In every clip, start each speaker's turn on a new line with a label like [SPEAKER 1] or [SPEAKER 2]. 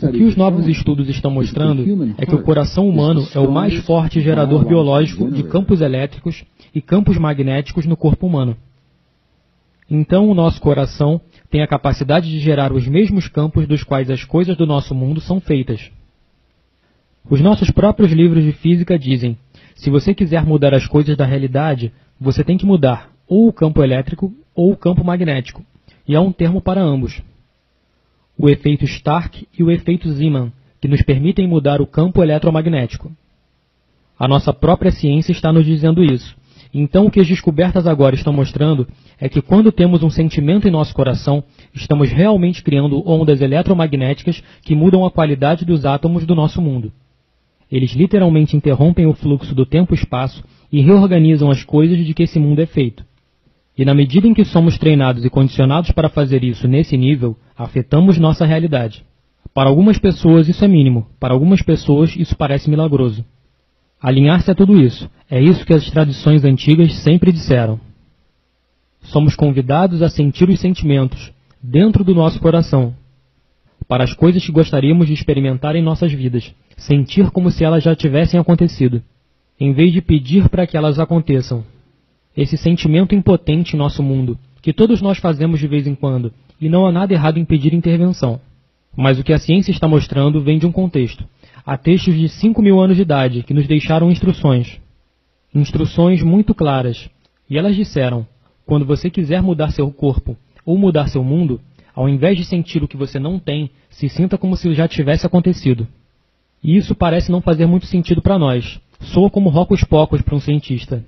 [SPEAKER 1] O que os novos estudos estão mostrando é que o coração humano é o mais forte gerador biológico de campos elétricos e campos magnéticos no corpo humano. Então, o nosso coração tem a capacidade de gerar os mesmos campos dos quais as coisas do nosso mundo são feitas. Os nossos próprios livros de física dizem: se você quiser mudar as coisas da realidade, você tem que mudar ou o campo elétrico ou o campo magnético, e há um termo para ambos. O efeito Stark e o efeito Zeeman, que nos permitem mudar o campo eletromagnético. A nossa própria ciência está nos dizendo isso. Então, o que as descobertas agora estão mostrando é que quando temos um sentimento em nosso coração, estamos realmente criando ondas eletromagnéticas que mudam a qualidade dos átomos do nosso mundo. Eles literalmente interrompem o fluxo do tempo e espaço e reorganizam as coisas de que esse mundo é feito. E na medida em que somos treinados e condicionados para fazer isso nesse nível, afetamos nossa realidade. Para algumas pessoas isso é mínimo, para algumas pessoas isso parece milagroso. Alinhar-se a tudo isso, é isso que as tradições antigas sempre disseram. Somos convidados a sentir os sentimentos, dentro do nosso coração, para as coisas que gostaríamos de experimentar em nossas vidas, sentir como se elas já tivessem acontecido, em vez de pedir para que elas aconteçam. Esse sentimento impotente em nosso mundo, que todos nós fazemos de vez em quando, e não há nada errado em pedir intervenção. Mas o que a ciência está mostrando vem de um contexto. Há textos de 5.000 anos de idade que nos deixaram instruções. Instruções muito claras. E elas disseram: quando você quiser mudar seu corpo ou mudar seu mundo, ao invés de sentir o que você não tem, se sinta como se já tivesse acontecido. E isso parece não fazer muito sentido para nós. Soa como hocus-pocus para um cientista.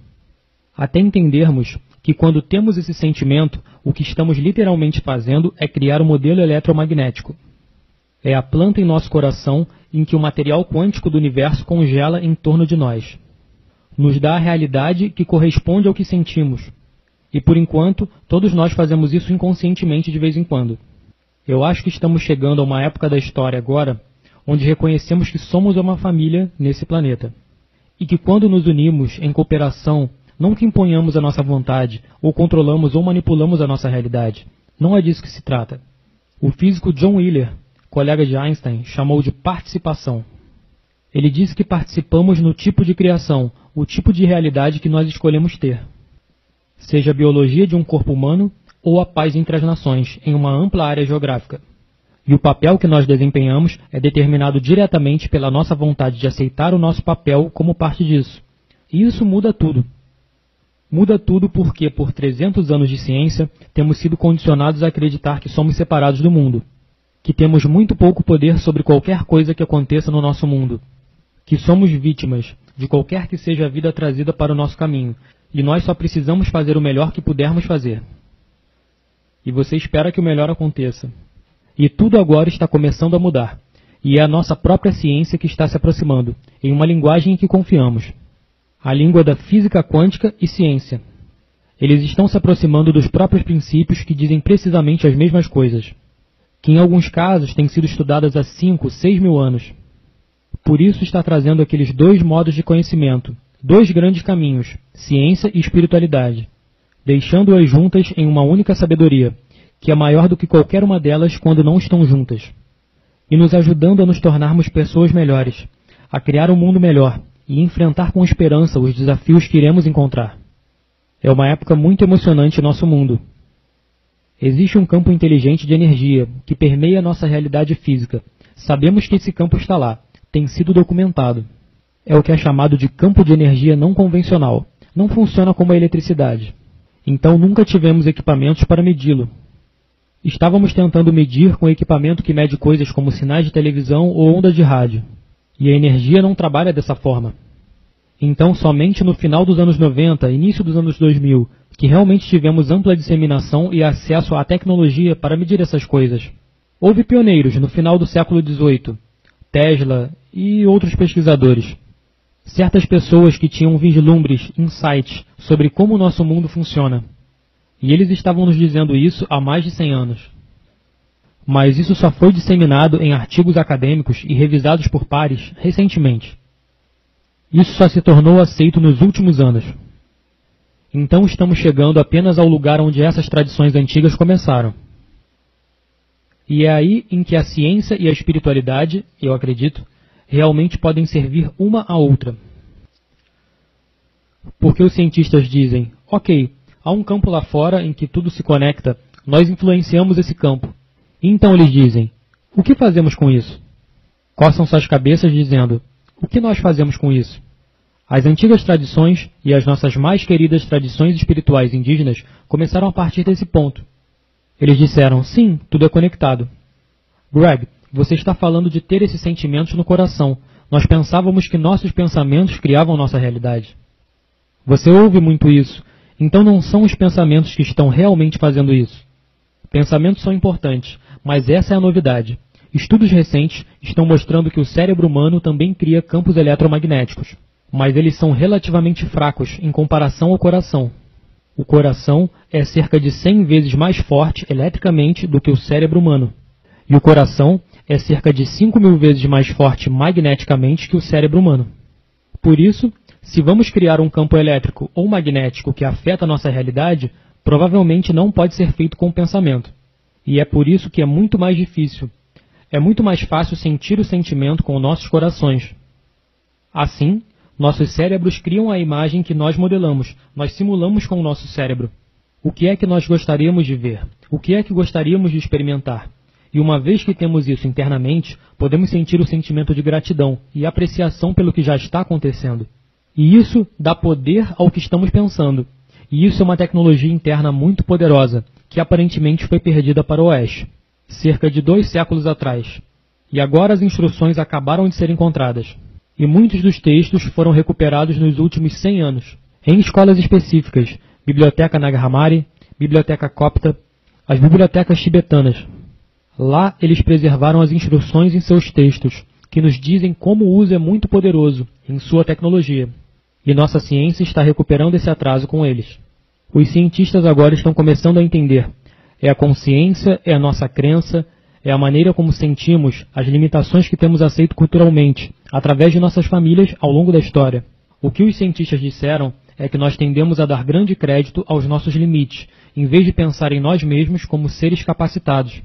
[SPEAKER 1] Até entendermos que quando temos esse sentimento, o que estamos literalmente fazendo é criar um modelo eletromagnético. É a planta em nosso coração em que o material quântico do universo congela em torno de nós. Nos dá a realidade que corresponde ao que sentimos. E por enquanto, todos nós fazemos isso inconscientemente de vez em quando. Eu acho que estamos chegando a uma época da história agora, onde reconhecemos que somos uma família nesse planeta. E que quando nos unimos em cooperação, não que imponhamos a nossa vontade, ou controlamos ou manipulamos a nossa realidade. Não é disso que se trata. O físico John Wheeler, colega de Einstein, chamou de participação. Ele disse que participamos no tipo de criação, o tipo de realidade que nós escolhemos ter. Seja a biologia de um corpo humano ou a paz entre as nações, em uma ampla área geográfica. E o papel que nós desempenhamos é determinado diretamente pela nossa vontade de aceitar o nosso papel como parte disso. E isso muda tudo. Muda tudo porque, por 300 anos de ciência, temos sido condicionados a acreditar que somos separados do mundo, que temos muito pouco poder sobre qualquer coisa que aconteça no nosso mundo, que somos vítimas de qualquer que seja a vida trazida para o nosso caminho, e nós só precisamos fazer o melhor que pudermos fazer. E você espera que o melhor aconteça. E tudo agora está começando a mudar, e é a nossa própria ciência que está se aproximando, em uma linguagem em que confiamos. A língua da física quântica e ciência. Eles estão se aproximando dos próprios princípios que dizem precisamente as mesmas coisas, que em alguns casos têm sido estudadas há 5, 6 mil anos. Por isso está trazendo aqueles dois modos de conhecimento, dois grandes caminhos, ciência e espiritualidade, deixando-as juntas em uma única sabedoria, que é maior do que qualquer uma delas quando não estão juntas, e nos ajudando a nos tornarmos pessoas melhores, a criar um mundo melhor, e enfrentar com esperança os desafios que iremos encontrar. É uma época muito emocionante em nosso mundo. Existe um campo inteligente de energia que permeia nossa realidade física. Sabemos que esse campo está lá, tem sido documentado. É o que é chamado de campo de energia não convencional. Não funciona como a eletricidade. Então nunca tivemos equipamentos para medi-lo. Estávamos tentando medir com equipamento que mede coisas como sinais de televisão ou ondas de rádio. E a energia não trabalha dessa forma. Então, somente no final dos anos 90, início dos anos 2000, que realmente tivemos ampla disseminação e acesso à tecnologia para medir essas coisas. Houve pioneiros no final do século XVIII, Tesla e outros pesquisadores. Certas pessoas que tinham vislumbres, insights, sobre como o nosso mundo funciona. E eles estavam nos dizendo isso há mais de 100 anos. Mas isso só foi disseminado em artigos acadêmicos e revisados por pares recentemente. Isso só se tornou aceito nos últimos anos. Então estamos chegando apenas ao lugar onde essas tradições antigas começaram. E é aí em que a ciência e a espiritualidade, eu acredito, realmente podem servir uma à outra. Porque os cientistas dizem, ok, há um campo lá fora em que tudo se conecta, nós influenciamos esse campo. E então eles dizem, o que fazemos com isso? Coçam suas cabeças dizendo, o que nós fazemos com isso? As antigas tradições e as nossas mais queridas tradições espirituais indígenas começaram a partir desse ponto. Eles disseram, sim, tudo é conectado. Greg, você está falando de ter esses sentimentos no coração. Nós pensávamos que nossos pensamentos criavam nossa realidade. Você ouve muito isso, então não são os pensamentos que estão realmente fazendo isso. Pensamentos são importantes, mas essa é a novidade. Estudos recentes estão mostrando que o cérebro humano também cria campos eletromagnéticos, mas eles são relativamente fracos em comparação ao coração. O coração é cerca de 100 vezes mais forte eletricamente do que o cérebro humano. E o coração é cerca de 5.000 vezes mais forte magneticamente que o cérebro humano. Por isso, se vamos criar um campo elétrico ou magnético que afeta a nossa realidade, provavelmente não pode ser feito com o pensamento. E é por isso que é muito mais difícil. É muito mais fácil sentir o sentimento com nossos corações. Assim, nossos cérebros criam a imagem que nós modelamos, nós simulamos com o nosso cérebro. O que é que nós gostaríamos de ver? O que é que gostaríamos de experimentar? E uma vez que temos isso internamente, podemos sentir o sentimento de gratidão e apreciação pelo que já está acontecendo. E isso dá poder ao que estamos pensando. E isso é uma tecnologia interna muito poderosa, que aparentemente foi perdida para o Oeste, cerca de 2 séculos atrás. E agora as instruções acabaram de ser encontradas. E muitos dos textos foram recuperados nos últimos 100 anos, em escolas específicas, Biblioteca Nag Hammadi, Biblioteca Copta, as bibliotecas tibetanas. Lá eles preservaram as instruções em seus textos, que nos dizem como o uso é muito poderoso em sua tecnologia. E nossa ciência está recuperando esse atraso com eles. Os cientistas agora estão começando a entender. É a consciência, é a nossa crença, é a maneira como sentimos, as limitações que temos aceito culturalmente, através de nossas famílias ao longo da história. O que os cientistas disseram é que nós tendemos a dar grande crédito aos nossos limites, em vez de pensar em nós mesmos como seres capacitados.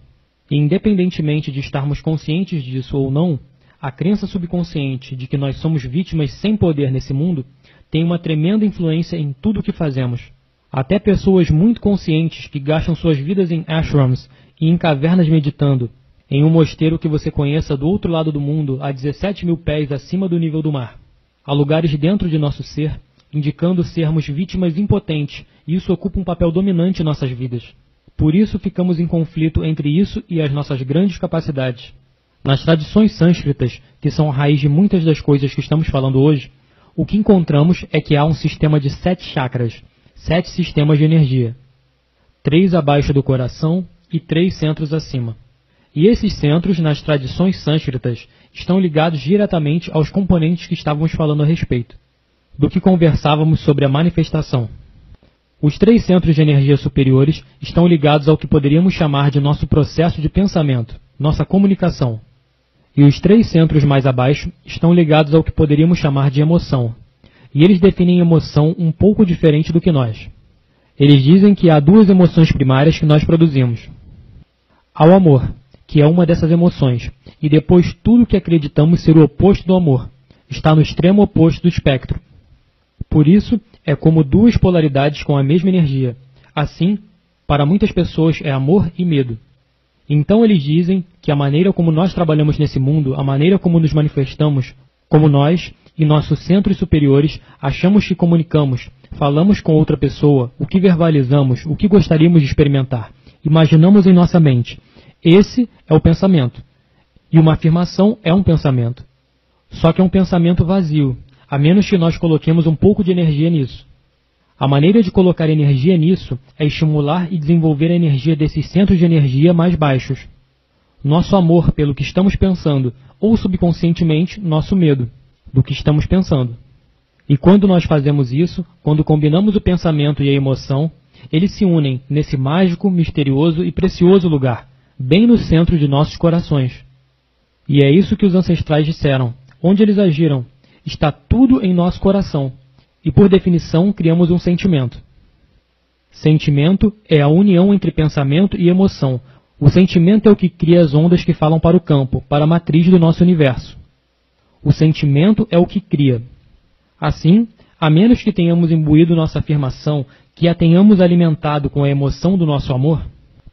[SPEAKER 1] E independentemente de estarmos conscientes disso ou não, a crença subconsciente de que nós somos vítimas sem poder nesse mundo tem uma tremenda influência em tudo o que fazemos. Até pessoas muito conscientes que gastam suas vidas em ashrams e em cavernas meditando, em um mosteiro que você conheça do outro lado do mundo a 17.000 pés acima do nível do mar. Há lugares dentro de nosso ser, indicando sermos vítimas impotentes, e isso ocupa um papel dominante em nossas vidas. Por isso ficamos em conflito entre isso e as nossas grandes capacidades. Nas tradições sânscritas, que são a raiz de muitas das coisas que estamos falando hoje, o que encontramos é que há um sistema de 7 chakras, 7 sistemas de energia, 3 abaixo do coração e 3 centros acima. E esses centros, nas tradições sânscritas, estão ligados diretamente aos componentes que estávamos falando a respeito, do que conversávamos sobre a manifestação. Os 3 centros de energia superiores estão ligados ao que poderíamos chamar de nosso processo de pensamento, nossa comunicação. E os 3 centros mais abaixo estão ligados ao que poderíamos chamar de emoção. E eles definem emoção um pouco diferente do que nós. Eles dizem que há 2 emoções primárias que nós produzimos. Há o amor, que é uma dessas emoções, e depois tudo que acreditamos ser o oposto do amor, está no extremo oposto do espectro. Por isso, é como 2 polaridades com a mesma energia. Assim, para muitas pessoas é amor e medo. Então eles dizem que a maneira como nós trabalhamos nesse mundo, a maneira como nos manifestamos, como nós e nossos centros superiores achamos que comunicamos, falamos com outra pessoa, o que verbalizamos, o que gostaríamos de experimentar, imaginamos em nossa mente. Esse é o pensamento. E uma afirmação é um pensamento. Só que é um pensamento vazio, a menos que nós coloquemos um pouco de energia nisso. A maneira de colocar energia nisso é estimular e desenvolver a energia desses centros de energia mais baixos. Nosso amor pelo que estamos pensando, ou subconscientemente, nosso medo do que estamos pensando. E quando nós fazemos isso, quando combinamos o pensamento e a emoção, eles se unem nesse mágico, misterioso e precioso lugar, bem no centro de nossos corações. E é isso que os ancestrais disseram. Onde eles agiram? Está tudo em nosso coração. E por definição, criamos um sentimento. Sentimento é a união entre pensamento e emoção, O sentimento é o que cria as ondas que falam para o campo, para a matriz do nosso universo. O sentimento é o que cria. Assim, a menos que tenhamos imbuído nossa afirmação, que a tenhamos alimentado com a emoção do nosso amor,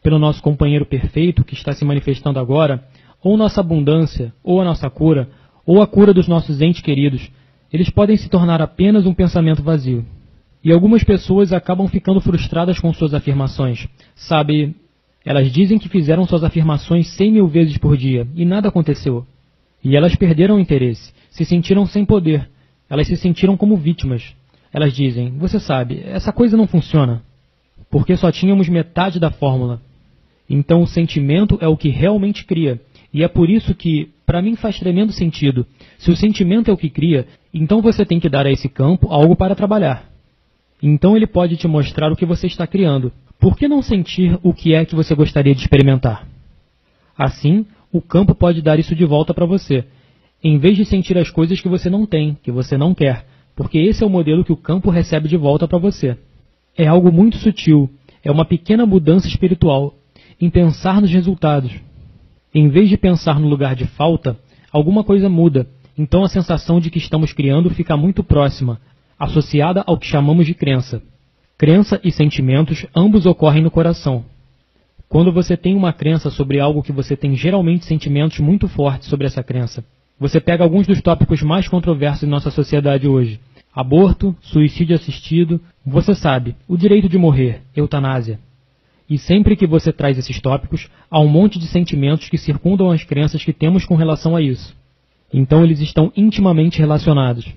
[SPEAKER 1] pelo nosso companheiro perfeito que está se manifestando agora, ou nossa abundância, ou a nossa cura, ou a cura dos nossos entes queridos, eles podem se tornar apenas um pensamento vazio. E algumas pessoas acabam ficando frustradas com suas afirmações. Sabe, elas dizem que fizeram suas afirmações 100.000 vezes por dia, e nada aconteceu. E elas perderam o interesse, se sentiram sem poder, elas se sentiram como vítimas. Elas dizem, você sabe, essa coisa não funciona, porque só tínhamos metade da fórmula. Então o sentimento é o que realmente cria, e é por isso que, para mim faz tremendo sentido, se o sentimento é o que cria, então você tem que dar a esse campo algo para trabalhar. Então ele pode te mostrar o que você está criando. Por que não sentir o que é que você gostaria de experimentar? Assim, o campo pode dar isso de volta para você, em vez de sentir as coisas que você não tem, que você não quer, porque esse é o modelo que o campo recebe de volta para você. É algo muito sutil, é uma pequena mudança espiritual, em pensar nos resultados. Em vez de pensar no lugar de falta, alguma coisa muda, então a sensação de que estamos criando fica muito próxima, associada ao que chamamos de crença. Crença e sentimentos ambos ocorrem no coração. Quando você tem uma crença sobre algo que você tem geralmente sentimentos muito fortes sobre essa crença. Você pega alguns dos tópicos mais controversos em nossa sociedade hoje. Aborto, suicídio assistido, você sabe, o direito de morrer, eutanásia. E sempre que você traz esses tópicos, há um monte de sentimentos que circundam as crenças que temos com relação a isso. Então eles estão intimamente relacionados.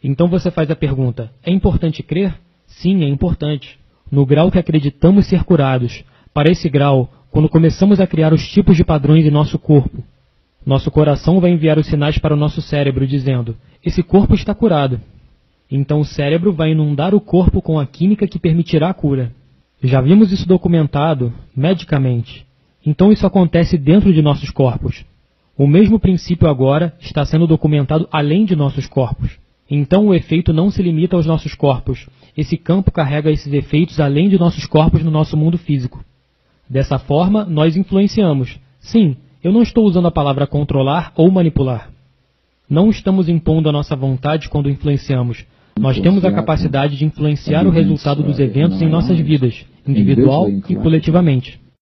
[SPEAKER 1] Então você faz a pergunta, é importante crer? Sim, é importante. No grau que acreditamos ser curados, para esse grau, quando começamos a criar os tipos de padrões em nosso corpo, nosso coração vai enviar os sinais para o nosso cérebro dizendo, esse corpo está curado. Então o cérebro vai inundar o corpo com a química que permitirá a cura. Já vimos isso documentado, medicamente. Então isso acontece dentro de nossos corpos. O mesmo princípio agora está sendo documentado além de nossos corpos. Então o efeito não se limita aos nossos corpos. Esse campo carrega esses efeitos além de nossos corpos no nosso mundo físico. Dessa forma, nós influenciamos. Sim, eu não estou usando a palavra controlar ou manipular. Não estamos impondo a nossa vontade quando influenciamos. Nós temos a capacidade de influenciar o resultado dos eventos em nossas vidas, individual e coletivamente.